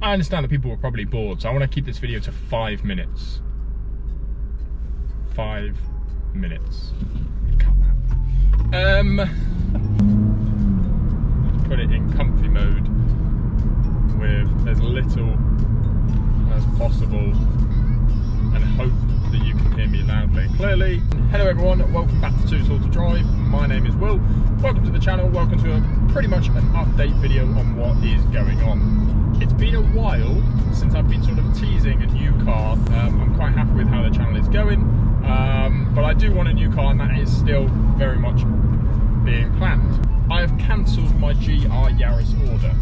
I understand that people were probably bored, so I want to keep this video to 5 minutes. 5 minutes. Cut that. Let's put it in comfy mode with as little as possible and hope that you can hear me loudly and clearly. Hello everyone, welcome back to Too Tall to Drive. My name is Will. Welcome to the channel, welcome to pretty much an update video on what is going on. It's been a while since I've been sort of teasing a new car. I'm quite happy with how the channel is going, but I do want a new car and that is still very much being planned. I have cancelled my GR Yaris order,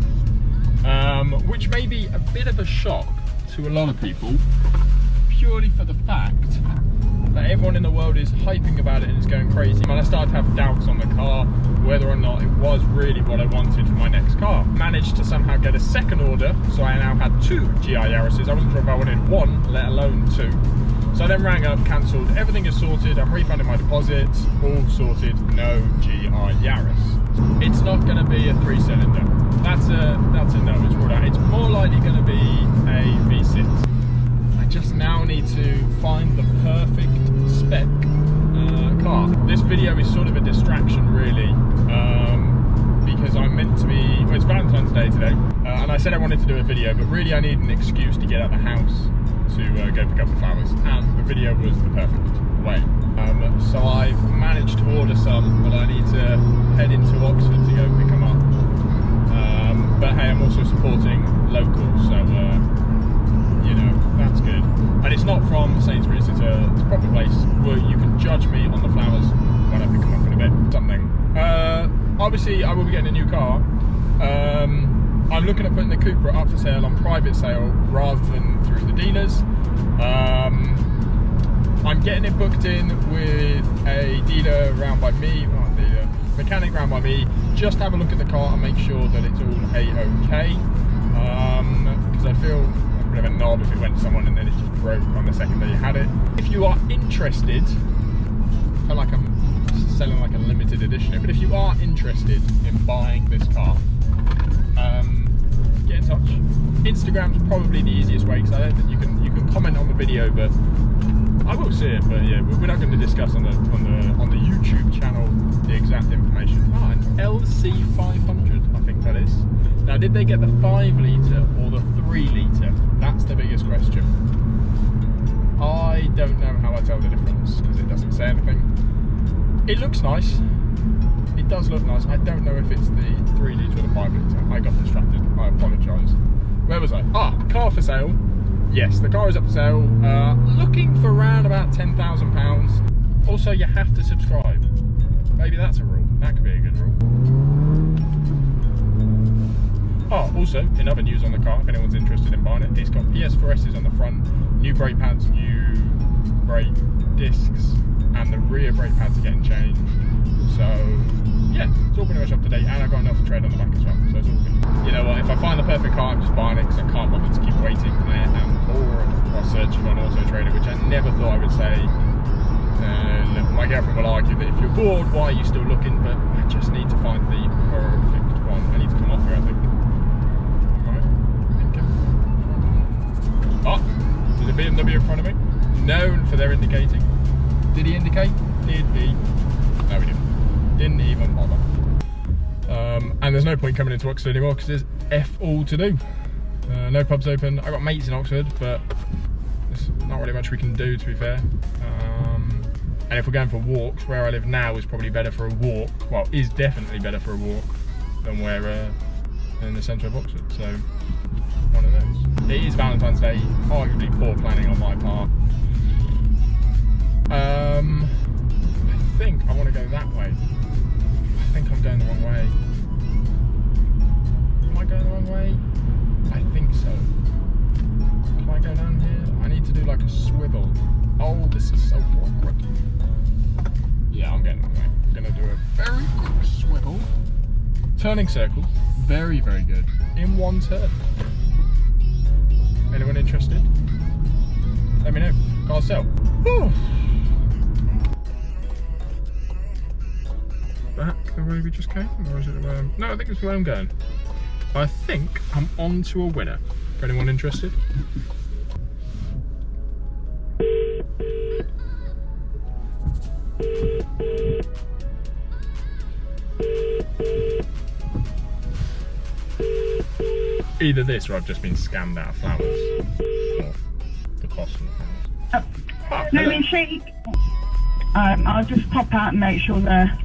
which may be a bit of a shock to a lot of people, purely for the fact that everyone in the world is hyping about it and it's going crazy. And I started to have doubts on the car, whether or not it was really what I wanted for my next car. Managed to somehow get a second order, so I now had 2 GR Yarises. I wasn't sure if I wanted 1, let alone 2. So I then rang up, cancelled, everything is sorted, I'm refunding my deposits, all sorted, no GR Yaris. It's not going to be a 3-cylinder. That's a no, it's ruled out. It's more likely going to be a V6. I just now need to find the perfect spec car. This video is sort of a distraction really, because I'm meant to be, well, it's Valentine's Day today, and I said I wanted to do a video, but really I need an excuse to get out of the house to go pick up the flowers, and the video was the perfect way. So I've managed to order some, but I need to head into Oxford to go pick them up. But hey, I'm also supporting local, so you know, that's good. And it's not from Sainsbury's, it's a proper place where you can judge me on the flowers when I pick them up in a bit. Something. Obviously, I will be getting a new car. I'm looking at putting the Cupra up for sale on private sale rather than through the dealers. I'm getting it booked in with a dealer around by me, mechanic around by me, just have a look at the car and make sure that it's all A-OK. Because I feel a bit of a knob if it went to someone and then it just broke on the second day you had it. If you are interested, I feel like I'm selling like a limited edition here, but if you are interested in buying this car, get in touch. Instagram's probably the easiest way, because I don't think you can comment on the video, but I will see it. But yeah, we're not going to discuss on the YouTube channel the exact information. An LC500, I think that is. Now, did they get the 5 litre or the 3 litre? That's the biggest question. I don't know how I tell the difference because it doesn't say anything. It looks nice. It does look nice. I don't know if it's the 3 litre or the 5 litre. I got distracted. I apologise. Where was I? Car for sale. Yes, the car is up for sale. Looking for around about £10,000. Also, you have to subscribe. Maybe that's a rule. That could be a good rule. Also, in other news on the car, if anyone's interested in buying it, it's got PS4Ss on the front, new brake pads, new brake discs, and the rear brake pads are getting changed. So, yeah, it's all pretty much up to date, and I've got enough tread on the back as well, so it's all good. You know what, if I find the perfect car, I'm just buying it because I can't bother to keep waiting. I am bored while searching on Auto Trader, which I never thought I would say. My girlfriend will argue that if you're bored, why are you still looking? But I just need to find the perfect one. I need to come off here, I think. There's a BMW in front of me, known for their indicating. Did he indicate? Did he? No, he didn't even bother. And there's no point coming into Oxford anymore because there's F all to do. No pubs open. I've got mates in Oxford, but there's not really much we can do, to be fair. And if we're going for walks, where I live now is probably better for a walk. Well, is definitely better for a walk than where in the centre of Oxford. So, one of those. It is Valentine's Day, arguably poor planning on my part. I think I want to go that way. I think I'm going the wrong way. Am I going the wrong way? I think so. Can I go down here? I need to do like a swivel. Oh, this is so awkward. Yeah, I'm getting the wrong way. I'm going to do a very quick swivel. Turning circle. Very, very good. In one turn. Anyone interested? Let me know. Car sell. Whew. Back the way we just came, or is it the way no, I think it's the way I'm going. I think I'm on to a winner. for anyone interested. Either this or I've just been scammed out of flowers. Or the cost of the flowers. Let me see. I'll just pop out and make sure they're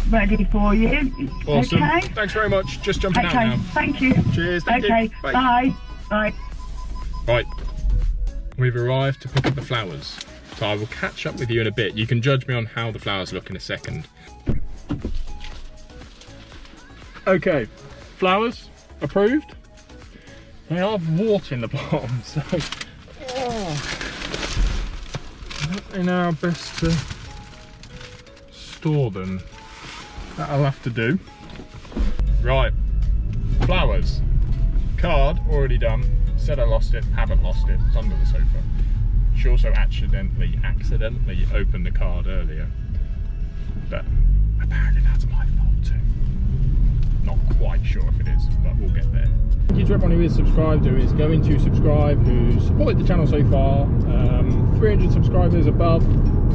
ready for you. Awesome. Okay. Thanks very much. Just jumping out Okay. now. Thank you. Cheers. Thank Okay. you. Bye. Bye. Right. We've arrived to pick up the flowers. So I will catch up with you in a bit. You can judge me on how the flowers look in a second. Okay. Flowers approved. They are wart in the bottom, so not in our best to store them. That'll have to do. Right, flowers. Card already done. Said I lost it, haven't lost it. It's under the sofa. She also accidentally opened the card earlier, but apparently that's my fault too. Not quite sure if it is, but we'll get there. Thank you to everyone who is subscribed, who is going to subscribe, who's supported the channel so far. 300 subscribers above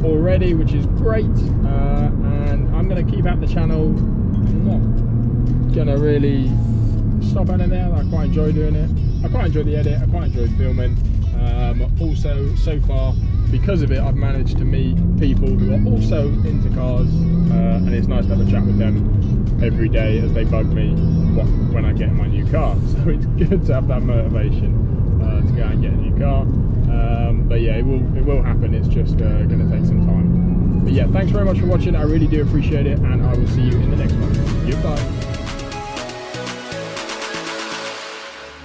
already, which is great. And I'm going to keep at the channel. I'm not going to really stop at it now. I quite enjoy doing it. I quite enjoy the edit. I quite enjoy filming. Also, so far, because of it, I've managed to meet people who are also into cars, and it's nice to have a chat with them every day as they bug me when I get my new car. So it's good to have that motivation to go out and get a new car. But yeah, it will happen. It's just going to take some time. But yeah, thanks very much for watching. I really do appreciate it, and I will see you in the next one. Goodbye.